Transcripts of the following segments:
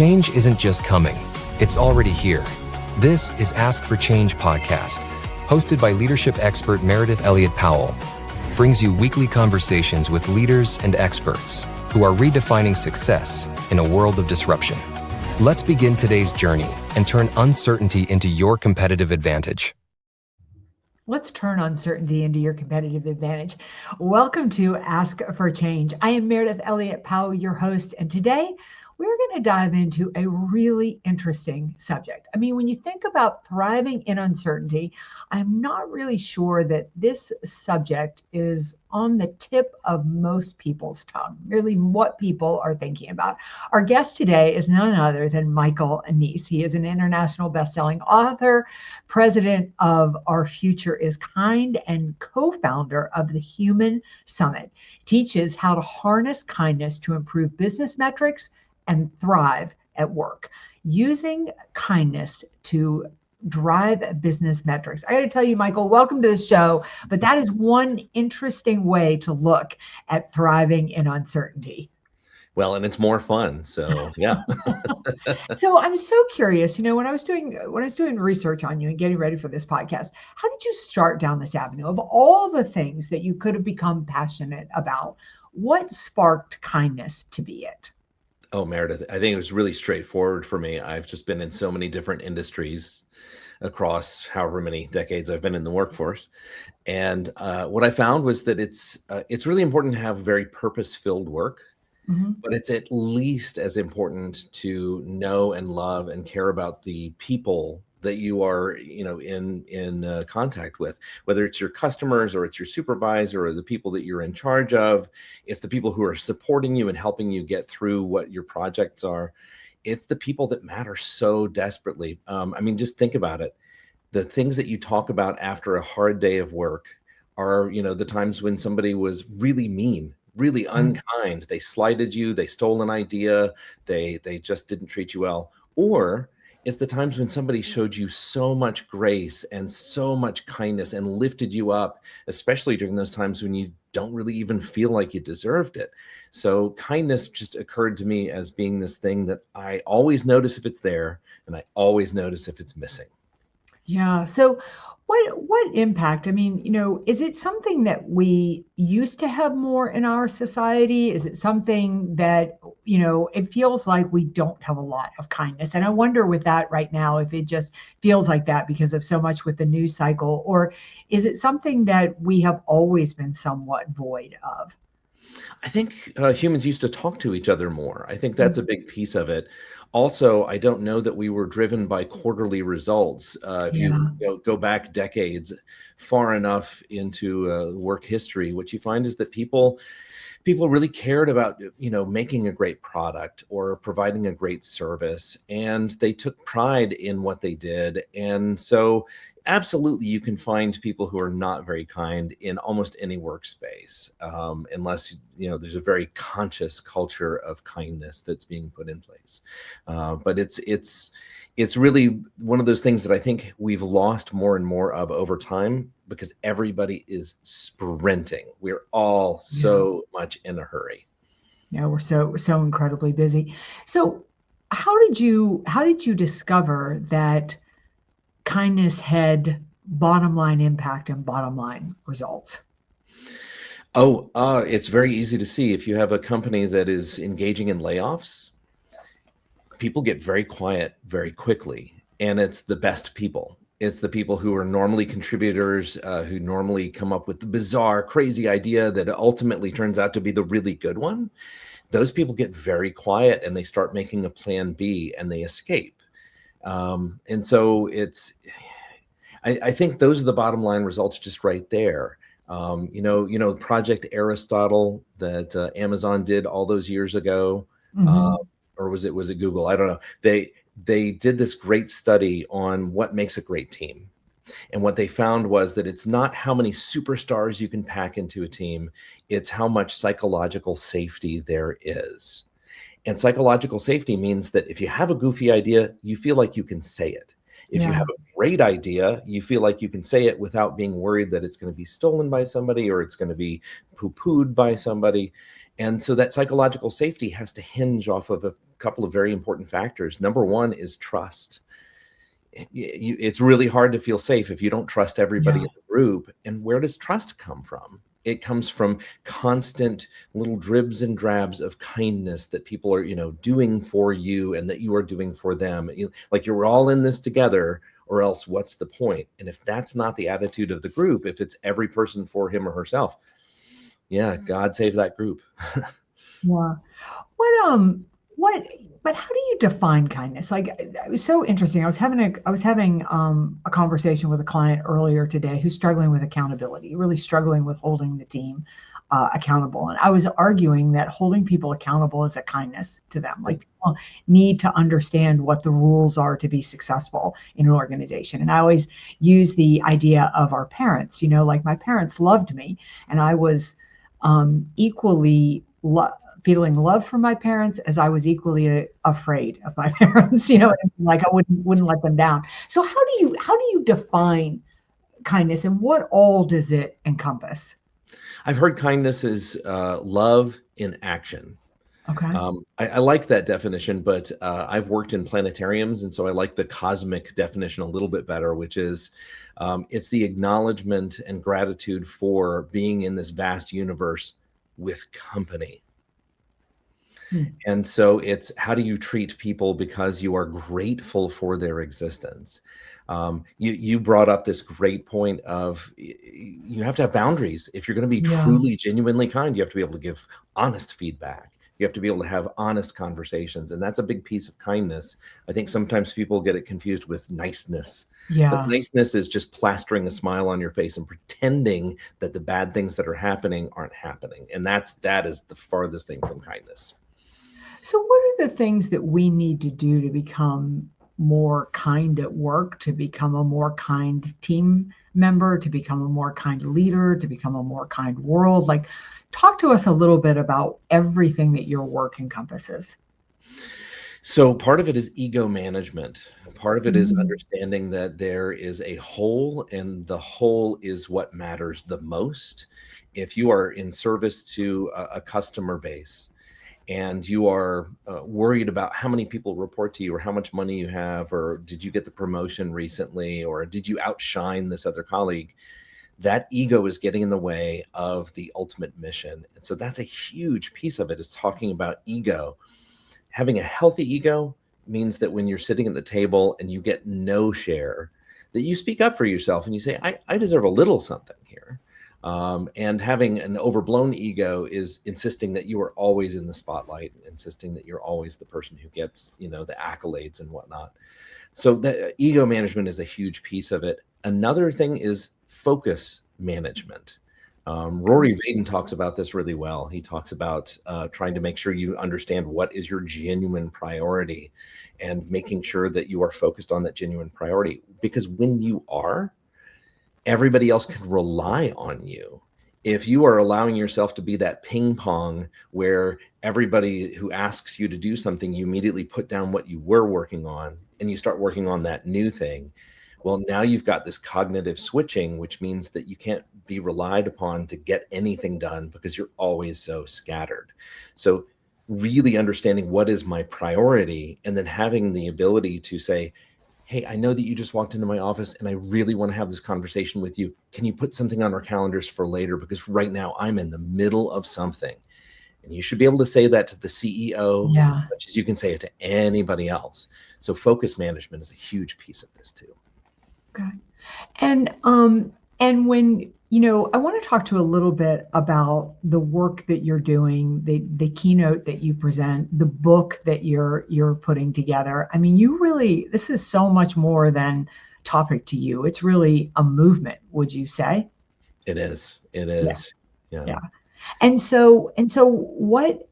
Change isn't just coming, it's already here. This is Ask for Change podcast, hosted by leadership expert Meridith Elliott Powell. Brings you weekly conversations with leaders and experts who are redefining success in a world of disruption. Let's begin today's journey and turn uncertainty into your competitive advantage. Let's turn uncertainty into your competitive advantage. Welcome to Ask for Change. I am Meridith Elliott Powell, your host, and today we're going to dive into a really interesting subject. I mean, when you think about thriving in uncertainty, I'm not really sure that this subject is on the tip of most people's tongue, really what people are thinking about. Our guest today is none other than Michael Neece. He is an international bestselling author, president of Our Future is Kind, and co-founder of the Human Summit. Teaches how to harness kindness to improve business metrics and thrive at work, using kindness to drive business metrics. I got to tell you, Michael, welcome to the show, but that is one interesting way to look at thriving in uncertainty. Well, and it's more fun. So, yeah. So I'm so curious, when I was doing research on you and getting ready for this podcast, how did you start down this avenue? Of all the things that you could have become passionate about, what sparked kindness to be it? Oh, Meredith, I think it was really straightforward for me. I've just been in so many different industries across however many decades I've been in the workforce. And what I found was that it's really important to have very purpose-filled work, but it's at least as important to know and love and care about the people that you are, in contact with, whether it's your customers or it's your supervisor or the people that you're in charge of. It's the people who are supporting you and helping you get through what your projects are. It's the people that matter so desperately. Just think about it. The things that you talk about after a hard day of work are, the times when somebody was really mean, really unkind. They slighted you, they stole an idea, they just didn't treat you well. Or it's the times when somebody showed you so much grace and so much kindness and lifted you up, especially during those times when you don't really even feel like you deserved it. So kindness just occurred to me as being this thing that I always notice if it's there, and I always notice if it's missing. Yeah. So what impact? Is it something that we used to have more in our society? Is it something that, it feels like we don't have a lot of kindness? And I wonder with that right now, if it just feels like that because of so much with the news cycle, or is it something that we have always been somewhat void of? I think humans used to talk to each other more. I think that's a big piece of it. Also, I don't know that we were driven by quarterly results. If you go back decades far enough into work history, what you find is that people really cared about, making a great product or providing a great service, and they took pride in what they did. And so absolutely, you can find people who are not very kind in almost any workspace, unless there's a very conscious culture of kindness that's being put in place. But it's really one of those things that I think we've lost more and more of over time because everybody is sprinting. We're all so much in a hurry. Yeah, we're so incredibly busy. So, how did you discover that kindness had bottom line impact and bottom line results? It's very easy to see. If you have a company that is engaging in layoffs, people get very quiet very quickly, and it's the best people. It's the people who are normally contributors, who normally come up with the bizarre, crazy idea that ultimately turns out to be the really good one. Those people get very quiet and they start making a plan B and they escape. And so I think those are the bottom line results just right there. Project Aristotle that Amazon did all those years ago, or was it Google? I don't know. They did this great study on what makes a great team. And what they found was that it's not how many superstars you can pack into a team, it's how much psychological safety there is. And psychological safety means that if you have a goofy idea, you feel like you can say it. If you have a great idea, you feel like you can say it without being worried that it's going to be stolen by somebody or it's going to be poo-pooed by somebody. And so that psychological safety has to hinge off of a couple of very important factors. Number one is trust. It's really hard to feel safe if you don't trust everybody Yeah. in the group. And where does trust come from? It comes from constant little dribs and drabs of kindness that people are, doing for you and that you are doing for them. Like you're all in this together, or else what's the point? And if that's not the attitude of the group, if it's every person for him or herself, yeah, God save that group. Yeah. What but how do you define kindness? Like it was so interesting. I was having a conversation with a client earlier today who's struggling with accountability, really struggling with holding the team accountable. And I was arguing that holding people accountable is a kindness to them. Like people need to understand what the rules are to be successful in an organization. And I always use the idea of our parents, like my parents loved me and I was equally feeling love from my parents as I was equally afraid of my parents. Like I wouldn't let them down. So how do you define kindness, and what all does it encompass? I've heard kindness is love in action. Okay. I like that definition, but I've worked in planetariums, and so I like the cosmic definition a little bit better, which is it's the acknowledgement and gratitude for being in this vast universe with company. And so it's how do you treat people because you are grateful for their existence. You brought up this great point of you have to have boundaries. If you're going to be Yeah. truly, genuinely kind, you have to be able to give honest feedback. You have to be able to have honest conversations. And that's a big piece of kindness. I think sometimes people get it confused with niceness. But Yeah. niceness is just plastering a smile on your face and pretending that the bad things that are happening aren't happening. And that is the farthest thing from kindness. So what are the things that we need to do to become more kind at work, to become a more kind team member, to become a more kind leader, to become a more kind world? Like, talk to us a little bit about everything that your work encompasses. So part of it is ego management. Part of it is Mm. understanding that there is a whole, and the whole is what matters the most. If you are in service to a customer base and you are worried about how many people report to you or how much money you have, or did you get the promotion recently, or did you outshine this other colleague, that ego is getting in the way of the ultimate mission. And so that's a huge piece of it, is talking about ego. Having a healthy ego means that when you're sitting at the table and you get no share, that you speak up for yourself and you say, I deserve a little something here. And having an overblown ego is insisting that you are always in the spotlight, insisting that you're always the person who gets, the accolades and whatnot. So that ego management is a huge piece of it. Another thing is focus management. Rory Vaden talks about this really well. He talks about trying to make sure you understand what is your genuine priority and making sure that you are focused on that genuine priority. Because when you are, everybody else can rely on you. If you are allowing yourself to be that ping pong where everybody who asks you to do something, you immediately put down what you were working on and you start working on that new thing. Well, now you've got this cognitive switching, which means that you can't be relied upon to get anything done because you're always so scattered. So really understanding what is my priority, and then having the ability to say, hey, I know that you just walked into my office and I really want to have this conversation with you. Can you put something on our calendars for later? Because right now I'm in the middle of something. And you should be able to say that to the CEO Yeah. as much as you can say it to anybody else. So focus management is a huge piece of this too. Okay. And when, I want to talk to a little bit about the work that you're doing, the keynote that you present, the book that you're putting together. I mean, this is so much more than topic to you. It's really a movement, would you say? It is. It Yeah. is. Yeah. Yeah. And so what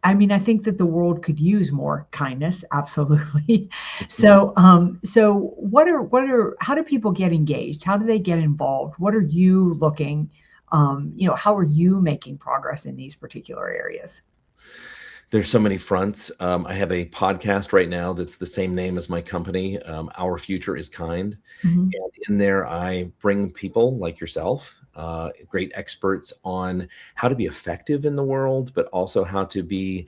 I think that the world could use more kindness, absolutely. So how do people get engaged? How do they get involved? What are you looking, how are you making progress in these particular areas? There's so many fronts. I have a podcast right now that's the same name as my company, Our Future is Kind. Mhm. And in there, I bring people like yourself great experts on how to be effective in the world, but also how to be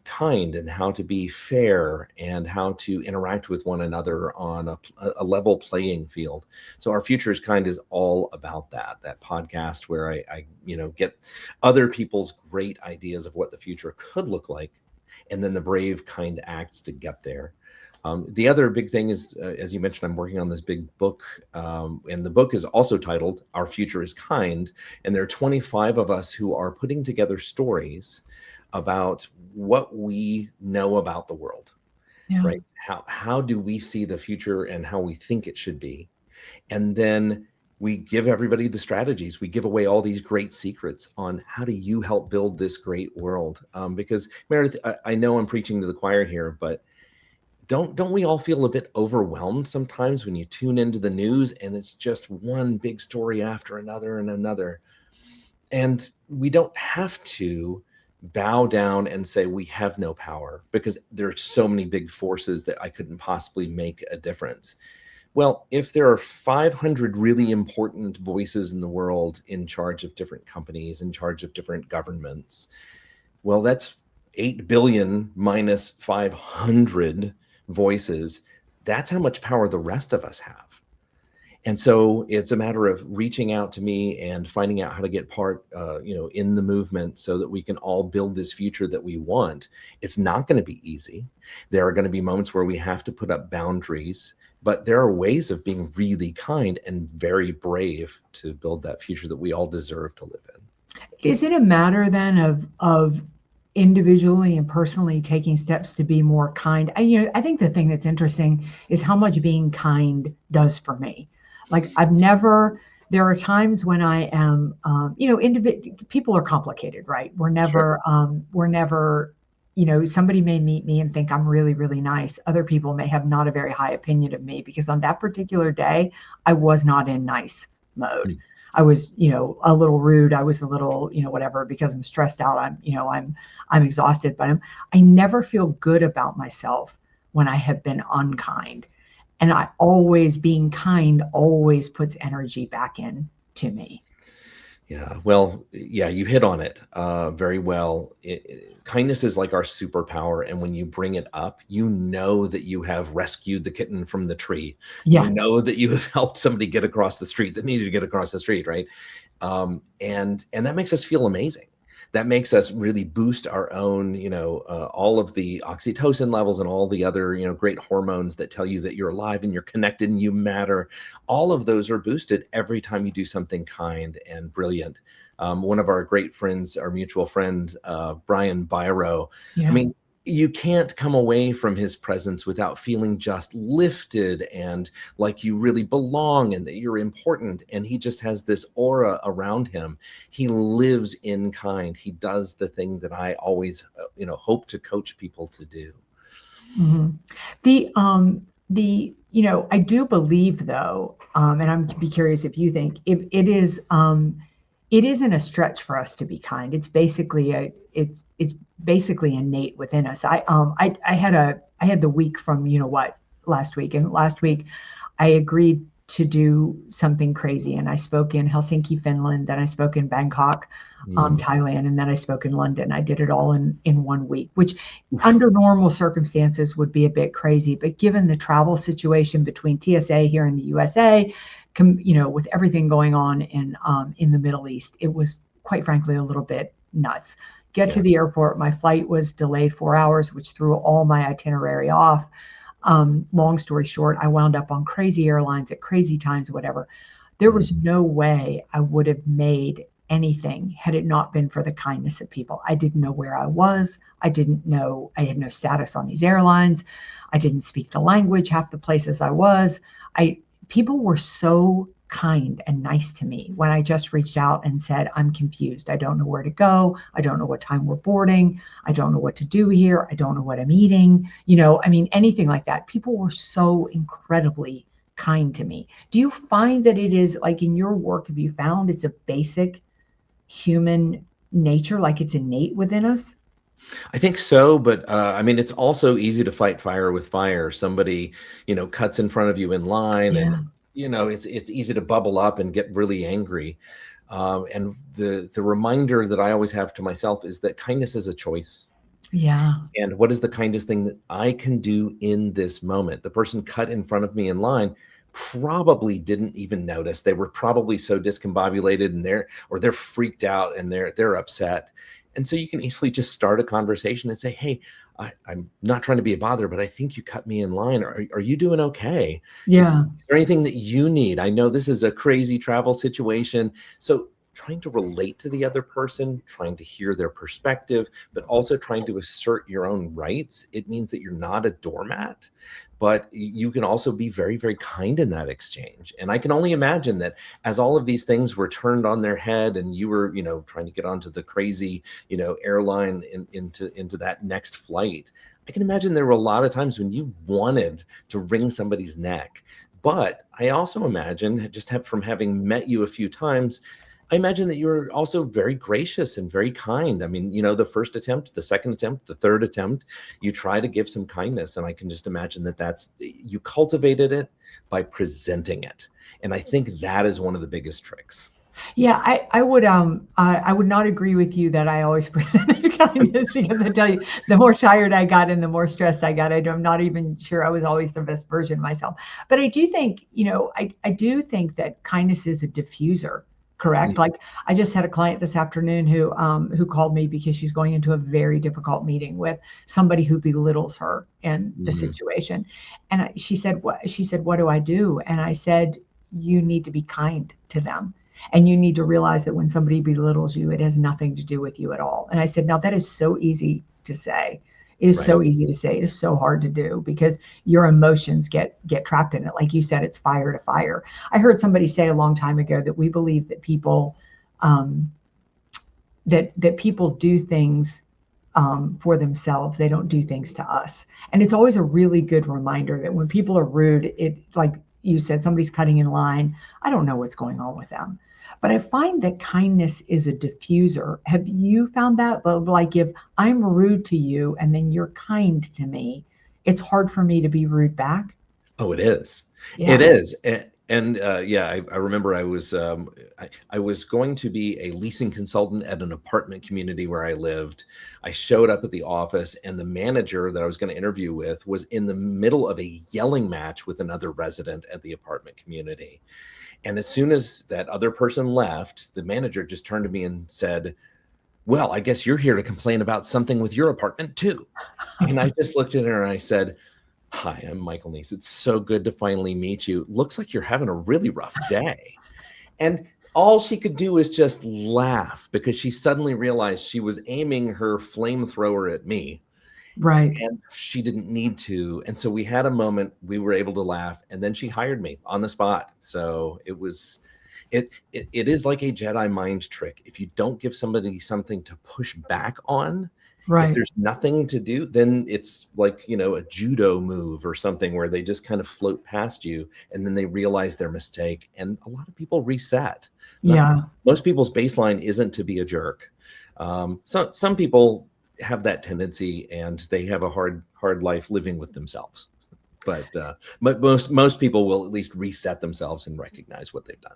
kind and how to be fair and how to interact with one another on a level playing field. So Our Future is Kind is all about that podcast where I get other people's great ideas of what the future could look like, and then the brave, kind acts to get there. The other big thing is, as you mentioned, I'm working on this big book, and the book is also titled Our Future is Kind, and there are 25 of us who are putting together stories about what we know about the world, Yeah. right? How do we see the future and how we think it should be? And then we give everybody the strategies. We give away all these great secrets on how do you help build this great world? Because Meredith, I know I'm preaching to the choir here, but don't we all feel a bit overwhelmed sometimes when you tune into the news and it's just one big story after another and another? And we don't have to bow down and say we have no power because there are so many big forces that I couldn't possibly make a difference. Well, if there are 500 really important voices in the world in charge of different companies, in charge of different governments, well, that's 8 billion minus 500 voices. That's how much power the rest of us have. And so it's a matter of reaching out to me and finding out how to get part, in the movement so that we can all build this future that we want. It's not going to be easy. There are going to be moments where we have to put up boundaries, but there are ways of being really kind and very brave to build that future that we all deserve to live in. Is it a matter then of individually and personally taking steps to be more kind? I think the thing that's interesting is how much being kind does for me. Like there are times when I am, people are complicated, right? We're never, somebody may meet me and think I'm really, really nice. Other people may have not a very high opinion of me because on that particular day, I was not in nice mode. Mm. I was, a little rude. I was a little, whatever, because I'm stressed out. I'm exhausted, but I never feel good about myself when I have been unkind. And being kind always puts energy back in to me. Yeah, well, yeah, you hit on it very well. Kindness is like our superpower. And when you bring it up, you know that you have rescued the kitten from the tree. Yeah. You know that you have helped somebody get across the street that needed to get across the street, right? And that makes us feel amazing. That makes us really boost our own, all of the oxytocin levels and all the other, great hormones that tell you that you're alive and you're connected and you matter. All of those are boosted every time you do something kind and brilliant. One of our great friends, our mutual friend, Brian Byro, Yeah. I mean, you can't come away from his presence without feeling just lifted and like you really belong and that you're important. And he just has this aura around him. He lives in kind. He does the thing that I always, hope to coach people to do. Mm-hmm. I do believe though, and I'm be curious if you think if it is, it isn't a stretch for us to be kind. It's basically it's basically innate within us. I had the week from last week, and last week I agreed to do something crazy, and I spoke in Helsinki, Finland, then I spoke in Bangkok, Thailand, and then I spoke in London. I did it all in 1 week, which under normal circumstances would be a bit crazy, but given the travel situation between TSA here in the USA, with everything going on in the Middle East, it was quite frankly a little bit nuts. Get to the airport, my flight was delayed 4 hours, which threw all my itinerary off. Long story short, I wound up on crazy airlines at crazy times, whatever. There was no way I would have made anything had it not been for the kindness of people. I didn't know where I was. I had no status on these airlines. I didn't speak the language, half the places I was. People were so kind and nice to me when I just reached out and said, I'm confused. I don't know where to go. I don't know what time we're boarding. I don't know what to do here. I don't know what I'm eating. Anything like that. People were so incredibly kind to me. Do you find that it is like in your work, have you found it's a basic human nature, like it's innate within us? I think so, but it's also easy to fight fire with fire. Somebody, cuts in front of you in line and it's easy to bubble up and get really angry. And the reminder that I always have to myself is that kindness is a choice. Yeah. And what is the kindest thing that I can do in this moment? The person cut in front of me in line probably didn't even notice. They were probably so discombobulated and they're freaked out and they're upset. And so you can easily just start a conversation and say, hey, I'm not trying to be a bother, but I think you cut me in line. Are you doing okay? Is Yeah. there anything that you need? I know this is a crazy travel situation. So trying to relate to the other person, trying to hear their perspective, but also trying to assert your own rights. It means that you're not a doormat, but you can also be very, very kind in that exchange. And I can only imagine that as all of these things were turned on their head and you were, trying to get onto the crazy, airline into that next flight, I can imagine there were a lot of times when you wanted to wring somebody's neck. But I also imagine, from having met you a few times, I imagine that you're also very gracious and very kind. I mean, the first attempt, the second attempt, the third attempt, you try to give some kindness. And I can just imagine that you cultivated it by presenting it. And I think that is one of the biggest tricks. Yeah, I would not agree with you that I always presented kindness, because I tell you, the more tired I got and the more stressed I got, I'm not even sure I was always the best version of myself. But I do think, I do think that kindness is a diffuser. Correct. Mm. Like, I just had a client this afternoon who called me because she's going into a very difficult meeting with somebody who belittles her in the situation. And she said, what do I do? And I said, you need to be kind to them. And you need to realize that when somebody belittles you, it has nothing to do with you at all. And I said, now that is so easy to say. It is so easy to say. It is so hard to do because your emotions get trapped in it. Like you said, it's fire to fire. I heard somebody say a long time ago that we believe that people that people do things for themselves. They don't do things to us. And it's always a really good reminder that when people are rude, it, like you said, somebody's cutting in line, I don't know what's going on with them. But I find that kindness is a diffuser. Have you found that? Like, if I'm rude to you and then you're kind to me, it's hard for me to be rude back. Oh, it is. Yeah. It is. I remember I was going to be a leasing consultant at an apartment community where I lived. I showed up at the office and the manager that I was going to interview with was in the middle of a yelling match with another resident at the apartment community. And as soon as that other person left, the manager just turned to me and said, well, I guess you're here to complain about something with your apartment too. And I just looked at her and I said, hi, I'm Michael Neece. It's so good to finally meet you. Looks like you're having a really rough day. And all she could do is just laugh because she suddenly realized she was aiming her flamethrower at me. Right. And she didn't need to. And so we had a moment, we were able to laugh, and then she hired me on the spot. So it is like a Jedi mind trick. If you don't give somebody something to push back on, Right. if there's nothing to do, then it's like, a judo move or something where they just kind of float past you and then they realize their mistake. And a lot of people reset. Yeah. Most people's baseline isn't to be a jerk. So some people have that tendency and they have a hard life living with themselves. But most people will at least reset themselves and recognize what they've done.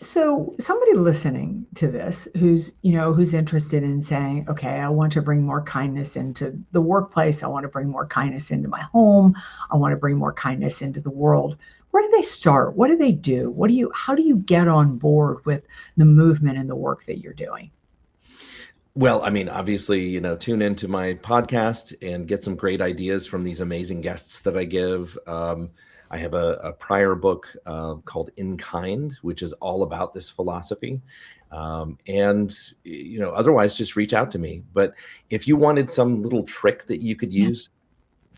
So somebody listening to this who's interested in saying, okay, I want to bring more kindness into the workplace. I want to bring more kindness into my home. I want to bring more kindness into the world. Where do they start? What do they do? How do you get on board with the movement and the work that you're doing? Well, I mean, obviously, tune into my podcast and get some great ideas from these amazing guests that I give. I have a prior book called In Kind, which is all about this philosophy. And otherwise, just reach out to me. But if you wanted some little trick that you could use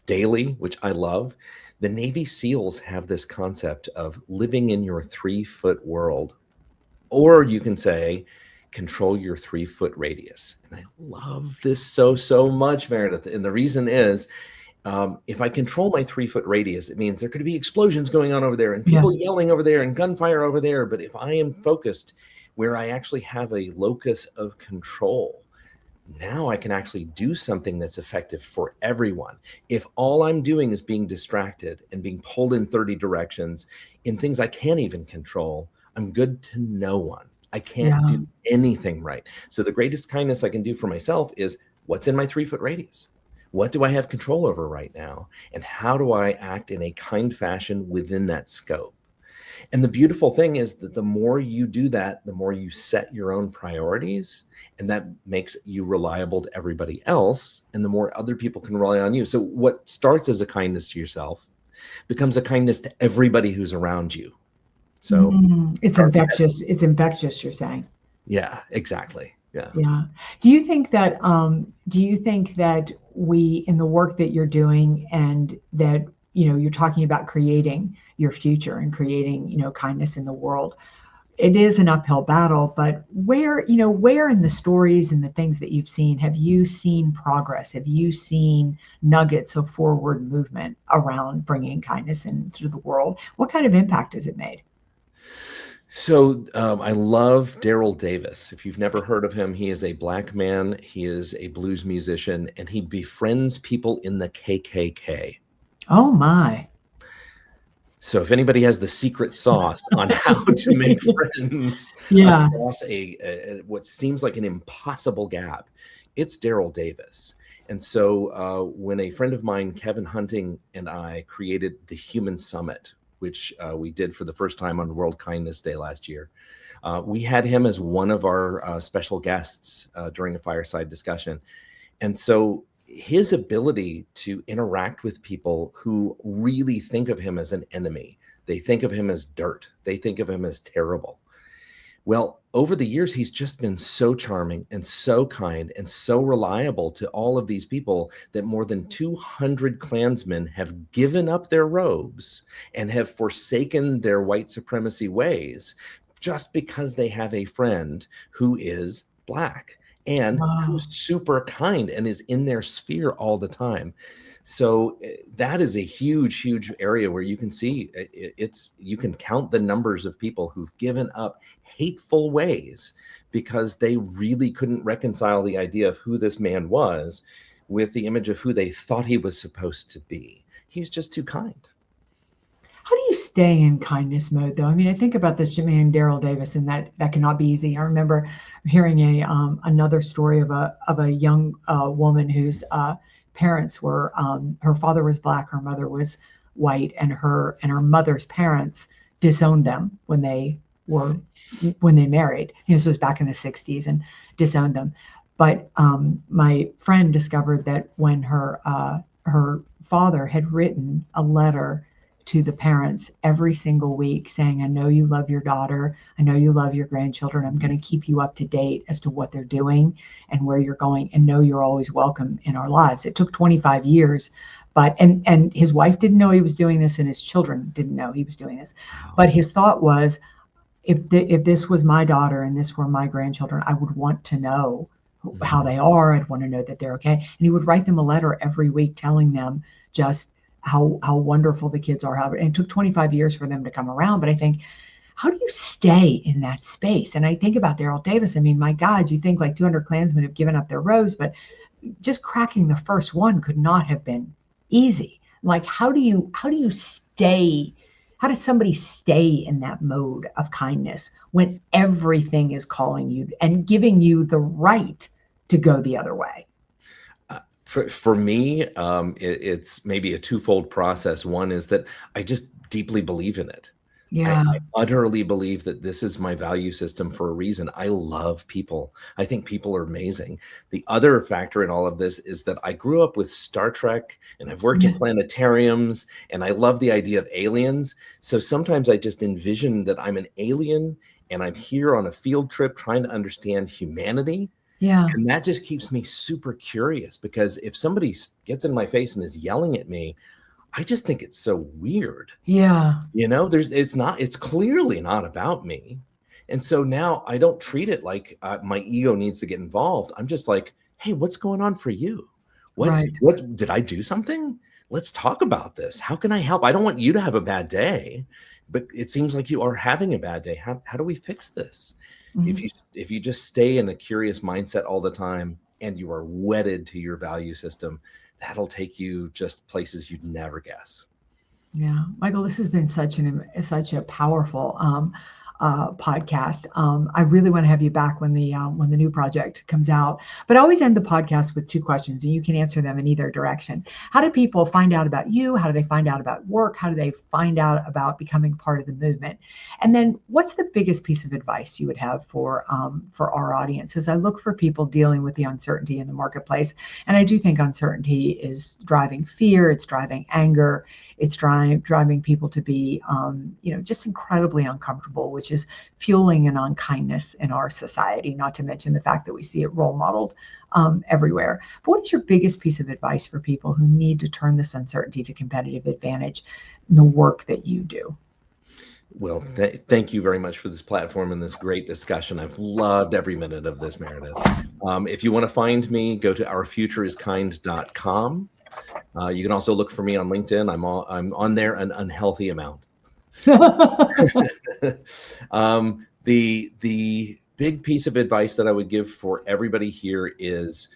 daily, which I love, the Navy SEALs have this concept of living in your 3-foot world. Or you can say, control your 3-foot radius. And I love this so much, Meridith. And the reason is, if I control my 3-foot radius, it means there could be explosions going on over there and people yelling over there and gunfire over there. But if I am focused where I actually have a locus of control, now I can actually do something that's effective for everyone. If all I'm doing is being distracted and being pulled in 30 directions in things I can't even control, I'm good to no one. I can't Yeah. do anything right. So the greatest kindness I can do for myself is what's in my 3-foot radius? What do I have control over right now? And how do I act in a kind fashion within that scope? And the beautiful thing is that the more you do that, the more you set your own priorities, and that makes you reliable to everybody else. And the more other people can rely on you. So what starts as a kindness to yourself becomes a kindness to everybody who's around you. So It's infectious. It's infectious, you're saying. yeah, exactly. Yeah. Yeah. Do you think that we, in the work that you're doing, and that, you're talking about creating your future and creating, kindness in the world, it is an uphill battle, but where in the stories and the things that you've seen, have you seen progress? Have you seen nuggets of forward movement around bringing kindness into the world? What kind of impact has it made? So I love Daryl Davis. If you've never heard of him, he is a Black man. He is a blues musician, and he befriends people in the KKK. Oh my. So if anybody has the secret sauce on how to make friends Yeah. across what seems like an impossible gap, it's Daryl Davis. And so when a friend of mine, Kevin Hunting, and I created the Human Summit, which we did for the first time on World Kindness Day last year, we had him as one of our special guests during a fireside discussion. And so his ability to interact with people who really think of him as an enemy, they think of him as dirt, they think of him as terrible. Well, over the years, he's just been so charming and so kind and so reliable to all of these people that more than 200 Klansmen have given up their robes and have forsaken their white supremacy ways just because they have a friend who is Black and Wow. who's super kind and is in their sphere all the time. So that is a huge, huge area where you can see you can count the numbers of people who've given up hateful ways because they really couldn't reconcile the idea of who this man was with the image of who they thought he was supposed to be. He's just too kind. How do you stay in kindness mode, though? I mean, I think about this man, Daryl Davis, and that cannot be easy. I remember hearing another story of a young woman whose parents were, her father was Black, her mother was white, and her mother's parents disowned them when they married. This was back in the 60s, and disowned them. But my friend discovered that when her father had written a letter to the parents every single week saying, I know you love your daughter. I know you love your grandchildren. I'm going to keep you up to date as to what they're doing and where you're going, and know you're always welcome in our lives. It took 25 years, but, and his wife didn't know he was doing this, and his children didn't know he was doing this. But his thought was, if this was my daughter and this were my grandchildren, I would want to know how they are. I'd want to know that they're okay. And he would write them a letter every week telling them just how wonderful the kids are. And it took 25 years for them to come around. But I think, how do you stay in that space? And I think about Daryl Davis. I mean, my God, you think like 200 Klansmen have given up their robes, but just cracking the first one could not have been easy. Like, how does somebody stay in that mode of kindness when everything is calling you and giving you the right to go the other way? For me, it's maybe a twofold process. One is that I just deeply believe in it. Yeah. I utterly believe that this is my value system for a reason. I love people. I think people are amazing. The other factor in all of this is that I grew up with Star Trek, and I've worked in planetariums, and I love the idea of aliens. So sometimes I just envision that I'm an alien and I'm here on a field trip trying to understand humanity. Yeah. And that just keeps me super curious, because if somebody gets in my face and is yelling at me, I just think it's so weird. Yeah. It's clearly not about me. And so now I don't treat it like my ego needs to get involved. I'm just like, hey, what's going on for you? What did I do something? Let's talk about this. How can I help? I don't want you to have a bad day, but it seems like you are having a bad day. How do we fix this? Mm-hmm. If you just stay in a curious mindset all the time, and you are wedded to your value system, that'll take you just places you'd never guess. Yeah, Michael, this has been such a powerful podcast. I really want to have you back when the new project comes out. But I always end the podcast with two questions, and you can answer them in either direction. How do people find out about you? How do they find out about work? How do they find out about becoming part of the movement? And then, what's the biggest piece of advice you would have for our audience? As I look for people dealing with the uncertainty in the marketplace, and I do think uncertainty is driving fear. It's driving anger. It's driving people to be, just incredibly uncomfortable, which is fueling an unkindness in our society, not to mention the fact that we see it role modeled everywhere. But what is your biggest piece of advice for people who need to turn this uncertainty to competitive advantage in the work that you do? Well, thank you very much for this platform and this great discussion. I've loved every minute of this, Meredith. If you want to find me, go to ourfutureiskind.com. You can also look for me on LinkedIn. I'm on there an unhealthy amount. The big piece of advice that I would give for everybody here is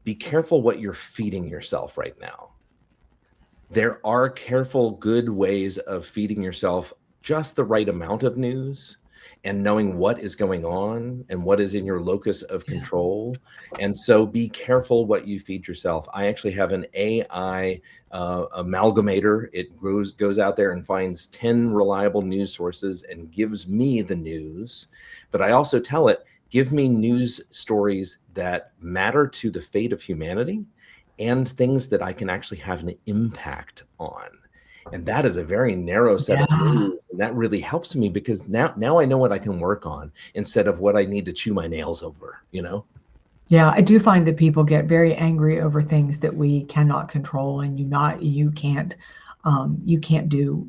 be careful what you're feeding yourself right now. There are careful, good ways of feeding yourself just the right amount of news and knowing what is going on and what is in your locus of control. And so be careful what you feed yourself. I actually have an AI amalgamator. It goes out there and finds 10 reliable news sources and gives me the news. But I also tell it, give me news stories that matter to the fate of humanity and things that I can actually have an impact on. And that is a very narrow set of news. And that really helps me because now I know what I can work on instead of what I need to chew my nails over, Yeah, I do find that people get very angry over things that we cannot control and you can't do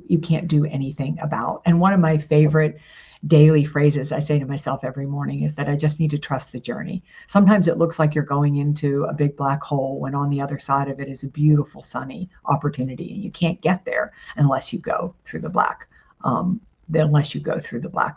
anything about. And one of my favorite daily phrases I say to myself every morning is that I just need to trust the journey. Sometimes it looks like you're going into a big black hole when on the other side of it is a beautiful sunny opportunity, and you can't get there unless you go through the black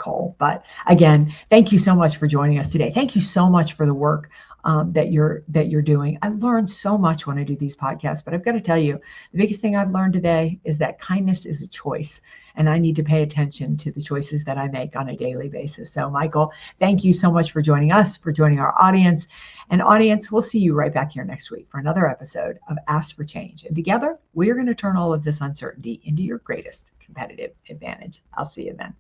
hole. But again, thank you so much for joining us today. Thank you so much for the work that you're doing. I learn so much when I do these podcasts, but I've got to tell you, the biggest thing I've learned today is that kindness is a choice, and I need to pay attention to the choices that I make on a daily basis. So, Michael, thank you so much for joining us, for joining our audience. And audience, we'll see you right back here next week for another episode of Ask for Change. And together, we are going to turn all of this uncertainty into your greatest competitive advantage. I'll see you then.